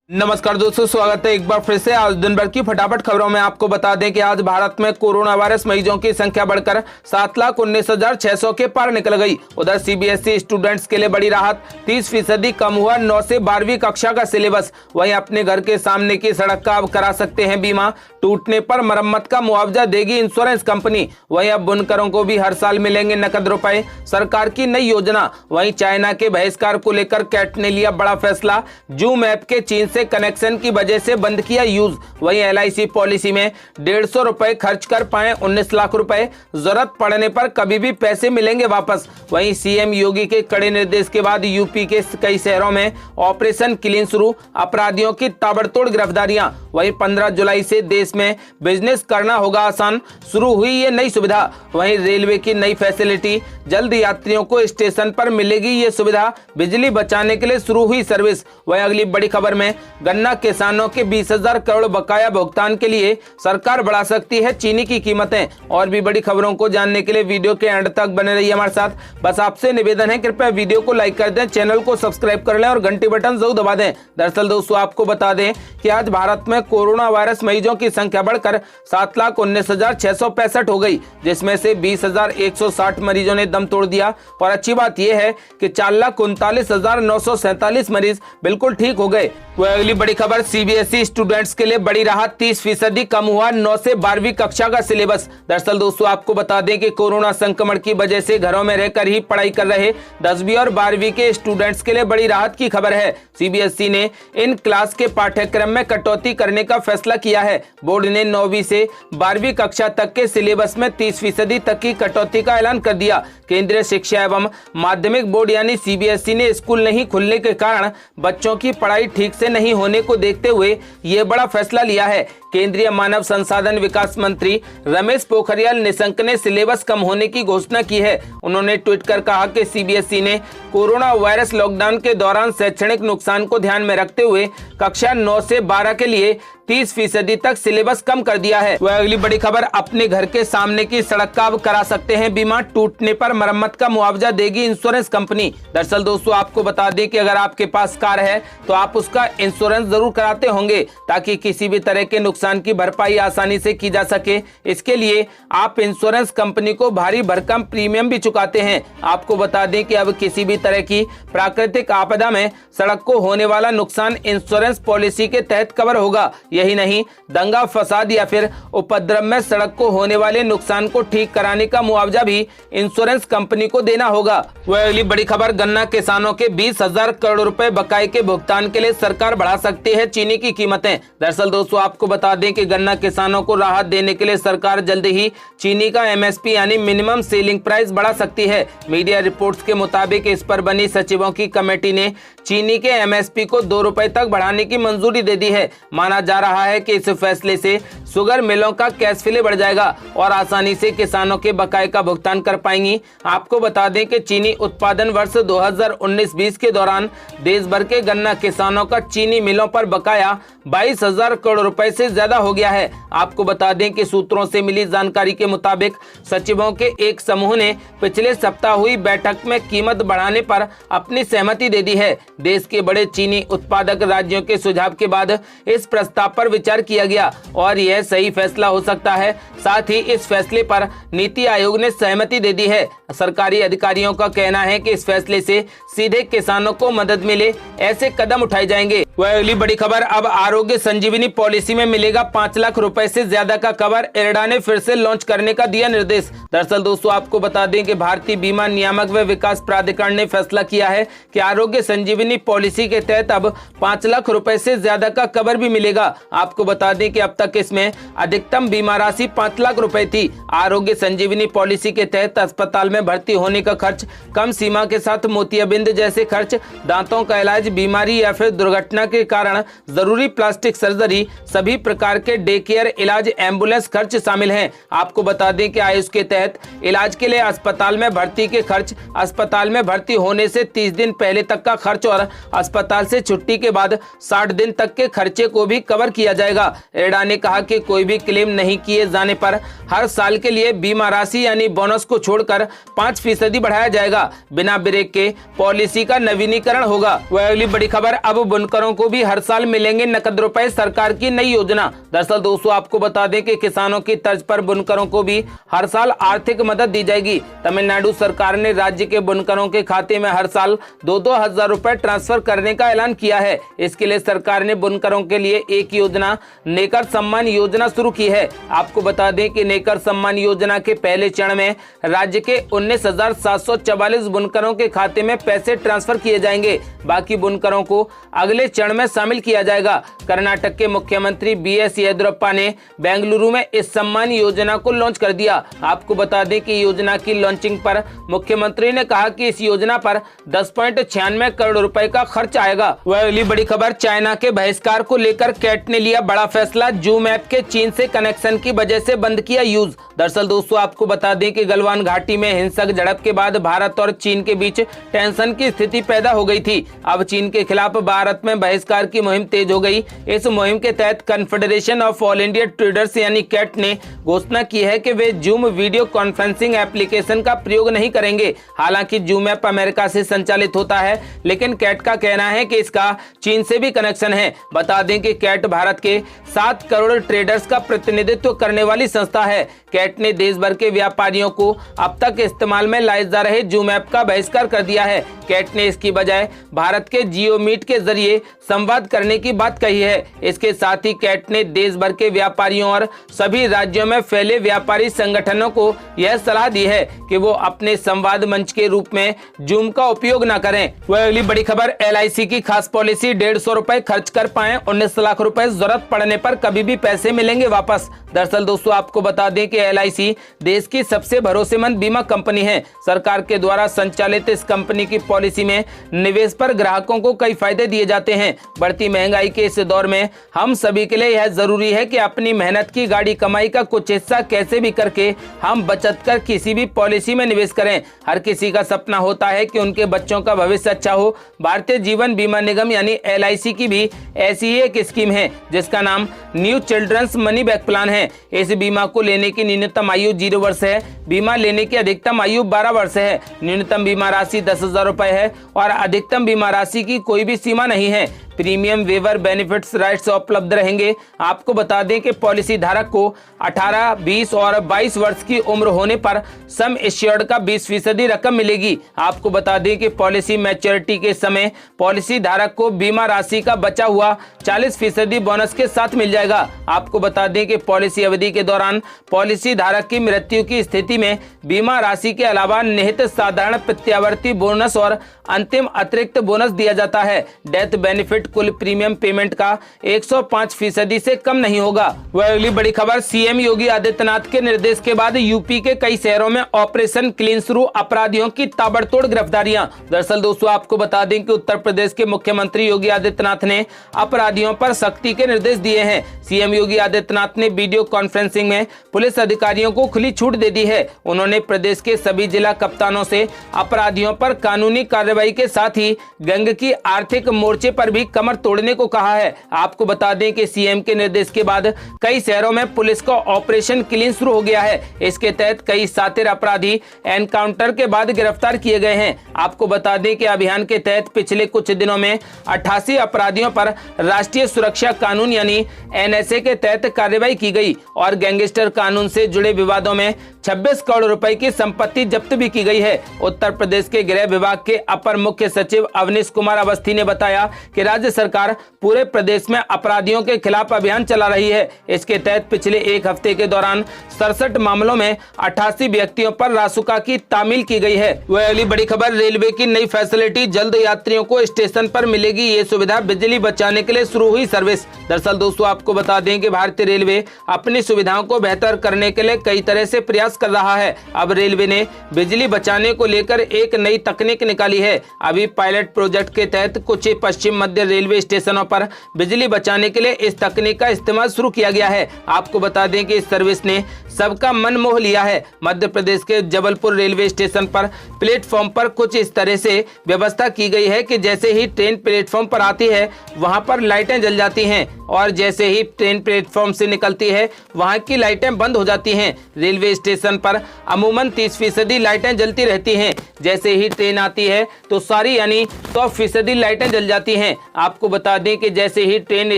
नमस्कार दोस्तों, स्वागत है एक बार फिर से आज दिन भर की फटाफट खबरों में। आपको बता दें कि आज भारत में कोरोना वायरस मरीजों की संख्या बढ़कर 7,19,600 के पार निकल गई। उधर सीबीएसई स्टूडेंट्स के लिए बड़ी राहत, 30% कम हुआ 9 से 12वीं कक्षा का सिलेबस। वहीं अपने घर के सामने की सड़क का अब करा सकते हैं बीमा, टूटने पर मरम्मत का मुआवजा देगी इंश्योरेंस कंपनी। वहीं अब बुनकरों को भी हर साल मिलेंगे नकद रुपए, सरकार की नई योजना। वहीं चाइना के बहिष्कार को लेकर कैट ने लिया बड़ा फैसला, जूम ऐप के चीन से कनेक्शन की वजह से बंद किया यूज। वहीं एलआईसी पॉलिसी में 150 रुपए खर्च कर पाए 19 लाख रुपए, जरूरत पड़ने पर कभी भी पैसे मिलेंगे वापस। वहीं सीएम योगी के कड़े निर्देश के बाद यूपी के कई शहरों में ऑपरेशन क्लीन शुरू, अपराधियों की ताबड़तोड़ गिरफ्तारियां। वहीं 15 जुलाई से देश में बिजनेस करना होगा आसान, शुरू हुई ये नई सुविधा। वहीं रेलवे की नई फैसिलिटी, जल्द यात्रियों को स्टेशन पर मिलेगी ये सुविधा, बिजली बचाने के लिए शुरू हुई सर्विस। वहीं अगली बड़ी खबर में गन्ना किसानों के 20,000 करोड़ बकाया भुगतान के लिए सरकार बढ़ा सकती है चीनी की कीमतें। और भी बड़ी खबरों को जानने के लिए वीडियो के एंड तक बने रहिए हमारे साथ। बस आपसे निवेदन है, कृपया वीडियो को लाइक कर दें, चैनल को सब्सक्राइब कर लें और घंटी बटन जरूर दबा दें। दरअसल दोस्तों, आपको बता दें कि आज भारत में कोरोना वायरस मरीजों की संख्या बढ़कर 7,19,665 हो गई, जिसमें से 20,160 मरीजों ने दम तोड़ दिया। और अच्छी बात यह है कि 4,39,947 मरीज बिल्कुल ठीक हो गए। वह अगली बड़ी खबर, सीबीएसई स्टूडेंट्स के लिए बड़ी राहत, 30% कम हुआ 9 से 12वीं कक्षा का सिलेबस। दरअसल दोस्तों, आपको बता दें कि कोरोना संक्रमण की वजह से घरों में रहकर ही पढ़ाई कर रहे 10वीं और 12वीं के स्टूडेंट्स के लिए बड़ी राहत की खबर है। सीबीएसई ने इन क्लास के पाठ्यक्रम में कटौती करने का फैसला किया है। बोर्ड ने 9वीं से 12वीं कक्षा तक के सिलेबस में 30% तक की कटौती का ऐलान कर दिया। केंद्रीय शिक्षा एवं माध्यमिक बोर्ड यानी सीबीएसई ने स्कूल नहीं खुलने के कारण बच्चों की पढ़ाई ठीक से नहीं होने को देखते हुए यह बड़ा फैसला लिया है। केंद्रीय मानव संसाधन विकास मंत्री रमेश पोखरियाल निशंक ने सिलेबस कम होने की घोषणा की है। उन्होंने ट्वीट कर कहा कि सीबीएसई ने कोरोना वायरस लॉकडाउन के दौरान शैक्षणिक नुकसान को ध्यान में रखते हुए कक्षा 9 से 12 के लिए 30% तक सिलेबस कम कर दिया है। वह अगली बड़ी खबर, अपने घर के सामने की सड़क का अब करा सकते हैं बीमा, टूटने पर मरम्मत का मुआवजा देगी इंश्योरेंस कंपनी। दरअसल दोस्तों, आपको बता दें कि अगर आपके पास कार है तो आप उसका इंश्योरेंस जरूर कराते होंगे, ताकि किसी भी तरह के नुकसान की भरपाई आसानी से की जा सके। इसके लिए आप इंश्योरेंस कंपनी को भारी भरकम प्रीमियम भी चुकाते हैं। आपको बता दें कि अब किसी भी तरह की प्राकृतिक आपदा में सड़क को होने वाला नुकसान इंश्योरेंस पॉलिसी के तहत कवर होगा। यही नहीं, दंगा फसाद या फिर उपद्रव में सड़क को होने वाले नुकसान को ठीक कराने का मुआवजा भी इंश्योरेंस कंपनी को देना होगा। वह अगली बड़ी खबर, गन्ना किसानों के 20,000 करोड़ रुपए बकाये के भुगतान के लिए सरकार बढ़ा सकती है चीनी की कीमतें। दरअसल दोस्तों, आपको बता दें कि गन्ना किसानों को राहत देने के लिए सरकार जल्द ही चीनी का एमएसपी यानी मिनिमम सेलिंग प्राइस बढ़ा सकती है। मीडिया रिपोर्ट्स के मुताबिक इस पर बनी सचिवों की कमेटी ने चीनी के एमएसपी को 2 रुपए तक बढ़ाने की मंजूरी दे दी है। माना जा रहा है कि इस फैसले से शुगर मिलों का कैश फ्लो बढ़ जाएगा और आसानी से किसानों के बकाये का भुगतान कर पाएंगी। आपको बता दें कि चीनी उत्पादन वर्ष 2019-20 के दौरान देश भर के गन्ना किसानों का चीनी मिलों पर बकाया 22,000 करोड़ रुपए से ज्यादा हो गया है। आपको बता दें कि सूत्रों से मिली जानकारी के मुताबिक सचिवों के एक समूह ने पिछले सप्ताह हुई बैठक में कीमत बढ़ाने पर अपनी सहमति दे दी है। देश के बड़े चीनी उत्पादक राज्यों के सुझाव के बाद इस प्रस्ताव पर विचार किया गया और यह सही फैसला हो सकता है। साथ ही इस फैसले पर नीति आयोग ने सहमति दे दी है। सरकारी अधिकारियों का कहना है कि इस फैसले से सीधे किसानों को मदद मिले, ऐसे कदम उठाए जाएंगे। वह अगली बड़ी खबर, अब आरोग्य संजीवनी पॉलिसी में मिलेगा 5 लाख रुपए से ज्यादा का कवर, इरडा ने फिर से लॉन्च करने का दिया निर्देश। दरअसल दोस्तों, आपको बता दें कि भारतीय बीमा नियामक व विकास प्राधिकरण ने फैसला किया है कि आरोग्य संजीवनी पॉलिसी के तहत अब 5 लाख रुपए से ज्यादा का कवर भी मिलेगा। आपको बता दें कि अब तक इसमें अधिकतम बीमा राशि 5 लाख रुपए थी। आरोग्य संजीवनी पॉलिसी के तहत अस्पताल में भर्ती होने का खर्च, कम सीमा के साथ मोतियाबिंद जैसे खर्च, दांतों का इलाज, बीमारी या फिर दुर्घटना के कारण जरूरी प्लास्टिक सर्जरी, सभी प्रकार के डे केयर इलाज, एम्बुलेंस खर्च शामिल हैं। आपको बता दें कि आयुष के तहत इलाज के लिए अस्पताल में भर्ती के खर्च, अस्पताल में भर्ती होने से 30 दिन पहले तक का खर्च और अस्पताल से छुट्टी के बाद 60 दिन तक के खर्चे को भी कवर किया जाएगा। एडा ने कहा कि कोई भी क्लेम नहीं किए जाने पर हर साल के लिए बीमा राशि यानी बोनस को छोड़कर 5% बढ़ाया जाएगा। बिना ब्रेक के पॉलिसी का नवीनीकरण होगा। वह अगली बड़ी खबर, अब बुनकरों को भी हर साल मिलेंगे नकद रुपए, सरकार की नई योजना। दरअसल दोस्तों आपको बता दें कि किसानों की तर्ज पर बुनकरों को भी हर साल आर्थिक मदद दी जाएगी। तमिलनाडु सरकार ने राज्य के बुनकरों के खाते में हर साल 2-2 हजार रुपए ट्रांसफर करने का ऐलान किया है। इसके लिए सरकार ने बुनकरों के लिए एक योजना नेकर सम्मान योजना शुरू की है। आपको बता दें कि नेकर सम्मान योजना के पहले चरण में राज्य के 19,744 बुनकरों के खाते में पैसे ट्रांसफर किए जाएंगे। बाकी बुनकरों को अगले चरण में शामिल किया जाएगा। कर्नाटक के मुख्यमंत्री BS येदियुरप्पा ने बेंगलुरु में इस सम्मान योजना को लॉन्च कर दिया। आपको बता दें कि योजना की लॉन्चिंग पर मुख्यमंत्री ने कहा कि इस योजना पर 10.96 करोड़ रुपए का खर्च आएगा। वह अगली बड़ी खबर, चाइना के बहिष्कार को लेकर कैट ने लिया बड़ा फैसला। जूम ऐप के चीन से कनेक्शन की वजह से बंद किया यूज। दरअसल दोस्तों आपको बता दें कि गलवान घाटी में हिंसक झड़प के बाद भारत और चीन के बीच टेंशन की स्थिति पैदा हो गई थी। अब चीन के खिलाफ भारत में बहिष्कार की मुहिम तेज हो गई। इस मुहिम के तहत confederation of all India traders यानी कैट ने घोषणा की है कि वे जूम वीडियो कॉन्फ्रेंसिंग एप्लीकेशन का प्रयोग नहीं करेंगे। हालांकि जूम ऐप अमेरिका से संचालित होता है, लेकिन कैट का कहना है कि इसका चीन से भी कनेक्शन है। बता दें कि कैट भारत के 7 करोड़ ट्रेडर्स का प्रतिनिधित्व करने वाली संस्था है। कैट ने देश भर के व्यापारियों को अब तक इस्तेमाल में लाए जा रहे जूम ऐप का बहिष्कार कर दिया है। कैट ने इसकी बजाय भारत के जियो मीट के जरिए संवाद करने की बात कही है। इसके साथ ही कैट ने देश भर के व्यापारियों और सभी राज्यों में फैले व्यापारी संगठनों को यह सलाह दी है कि वो अपने संवाद मंच के रूप में जूम का उपयोग न करें। वह अगली बड़ी खबर, LIC की खास पॉलिसी, 150 रुपए खर्च कर पाए 19 लाख रुपए, जरूरत पड़ने पर कभी भी पैसे मिलेंगे वापस। दरअसल दोस्तों आपको बता दें कि LIC देश की सबसे भरोसेमंद बीमा कंपनी है। सरकार के द्वारा संचालित इस कंपनी की पॉलिसी में निवेश पर ग्राहकों को कई फायदे दिए जाते हैं। बढ़ती महंगाई के इस दौर में हम सभी के लिए यह जरूरी है कि अपनी मेहनत की गाड़ी कमाई का कुछ हिस्सा कैसे भी करके हम बचत कर किसी भी पॉलिसी में निवेश करें। हर किसी का सपना होता है कि उनके बच्चों का भविष्य अच्छा हो। भारतीय जीवन बीमा निगम यानी LIC की भी ऐसी ही एक स्कीम है जिसका नाम new children's money back plan है। इस बीमा को लेने की न्यूनतम आयु 0 वर्ष है। बीमा लेने की अधिकतम आयु 12 वर्ष है। न्यूनतम बीमा राशि 10,000 रुपए है और अधिकतम बीमा राशि की कोई भी सीमा नहीं है। प्रीमियम वेवर बेनिफिट्स राइट्स उपलब्ध रहेंगे। आपको बता दें कि पॉलिसी धारक को 18, 20 और 22 वर्ष की उम्र होने पर सम एश्योर्ड का 20% रकम मिलेगी। आपको बता दें कि पॉलिसी मैच्योरिटी के समय पॉलिसी धारक को बीमा राशि का बचा हुआ 40% बोनस के साथ मिल जाएगा। आपको बता दें कि पॉलिसी अवधि के दौरान पॉलिसी धारक की मृत्यु की स्थिति में बीमा राशि के अलावा निहित साधारण प्रत्यावर्ती बोनस और अंतिम अतिरिक्त बोनस दिया जाता है। डेथ बेनिफिट कुल प्रीमियम पेमेंट का 105% से कम नहीं होगा। वह अगली बड़ी खबर, CM योगी आदित्यनाथ के निर्देश के बाद यूपी के कई शहरों में ऑपरेशन क्लीन शुरू, अपराधियों की ताबड़तोड़ गिरफ्तारियां। दरअसल दोस्तों आपको बता दें कि उत्तर प्रदेश के मुख्यमंत्री योगी आदित्यनाथ ने अपराधियों पर सख्ती के निर्देश दिए हैं। CM योगी आदित्यनाथ ने वीडियो कॉन्फ्रेंसिंग में पुलिस अधिकारियों को खुली छूट दे दी है। उन्होंने प्रदेश के सभी जिला कप्तानों से अपराधियों पर कानूनी कार्रवाई के साथ ही गैंग की आर्थिक मोर्चे पर भी कमर तोड़ने को कहा है। आपको बता दें कि CM के निर्देश के बाद कई शहरों में पुलिस का ऑपरेशन क्लीन शुरू हो गया है। इसके तहत कई शातिर अपराधी एनकाउंटर के बाद गिरफ्तार किए गए हैं। आपको बता दें कि अभियान के तहत पिछले कुछ दिनों में 88 अपराधियों पर राष्ट्रीय सुरक्षा कानून यानी NSA के तहत कार्रवाई की गई और गैंगस्टर कानून से जुड़े विवादों में 26 करोड़ रुपए की संपत्ति जब्त भी की गई है। उत्तर प्रदेश के गृह विभाग के अपर मुख्य सचिव अवनीश कुमार अवस्थी ने बताया कि राज्य सरकार पूरे प्रदेश में अपराधियों के खिलाफ अभियान चला रही है। इसके तहत पिछले एक हफ्ते के दौरान 67 मामलों में 88 व्यक्तियों पर रासुका की तामील की गई है। वह अगली बड़ी खबर, रेलवे की नई फैसिलिटी, जल्द यात्रियों को स्टेशन पर मिलेगी ये सुविधा, बिजली बचाने के लिए शुरू हुई सर्विस। दरअसल दोस्तों आपको बता दें कि भारतीय रेलवे अपनी सुविधाओं को बेहतर करने के लिए कई तरह से प्रयास प्रयास कर रहा है। अब रेलवे ने बिजली बचाने को लेकर एक नई तकनीक निकाली है। अभी पायलट प्रोजेक्ट के तहत कुछ पश्चिम मध्य रेलवे स्टेशनों पर बिजली बचाने के लिए इस तकनीक का इस्तेमाल शुरू किया गया है। आपको बता दें कि इस सर्विस ने सबका मन मोह लिया है। मध्य प्रदेश के जबलपुर रेलवे स्टेशन पर प्लेटफॉर्म पर कुछ इस तरह से व्यवस्था की गई है कि जैसे ही ट्रेन प्लेटफॉर्म पर आती है वहां पर लाइटें जल जाती हैं और जैसे ही ट्रेन प्लेटफॉर्म से निकलती है वहां की लाइटें बंद हो जाती हैं। रेलवे स्टेशन पर अमूमन 30% लाइटें जलती रहती हैं। जैसे ही ट्रेन आती है तो सारी यानी 100% लाइटें जल जाती हैं। आपको बता दें कि जैसे ही ट्रेन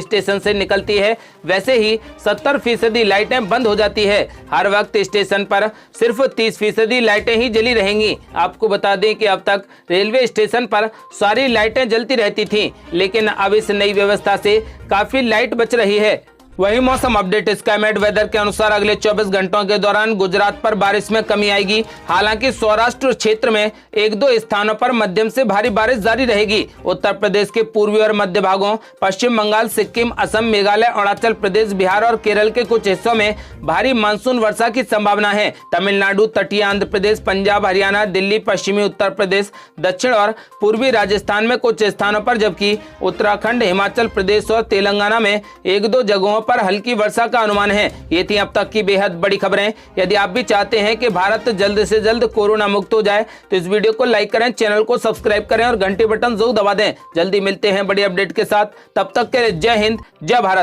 स्टेशन से निकलती है वैसे ही 70% लाइटें बंद हो जाती है। हर वक्त स्टेशन पर सिर्फ 30% लाइटें ही जली रहेंगी। आपको बता दें कि अब तक रेलवे स्टेशन पर सारी लाइटें जलती रहती थीं, लेकिन अब इस नई व्यवस्था से काफी लाइट बच रही है। वही मौसम अपडेट स्काईमेट वेदर के अनुसार अगले 24 घंटों के दौरान गुजरात पर बारिश में कमी आएगी। हालांकि सौराष्ट्र क्षेत्र में एक दो स्थानों पर मध्यम से भारी बारिश जारी रहेगी। उत्तर प्रदेश के पूर्वी और मध्य भागों, पश्चिम बंगाल, सिक्किम, असम, मेघालय, अरुणाचल प्रदेश, बिहार और केरल के कुछ हिस्सों में भारी मानसून वर्षा की संभावना है। तमिलनाडु, तटीय आंध्र प्रदेश, पंजाब, हरियाणा, दिल्ली, पश्चिमी उत्तर प्रदेश, दक्षिण और पूर्वी राजस्थान में कुछ स्थानों पर, जबकि उत्तराखंड, हिमाचल प्रदेश और तेलंगाना में एक दो जगहों पर हल्की वर्षा का अनुमान है। ये थी अब तक की बेहद बड़ी खबरें। यदि आप भी चाहते हैं कि भारत जल्द से जल्द कोरोना मुक्त हो जाए तो इस वीडियो को लाइक करें, चैनल को सब्सक्राइब करें और घंटी बटन जरूर दबा दें। जल्दी मिलते हैं बड़ी अपडेट के साथ, तब तक के लिए जय हिंद, जय भारत।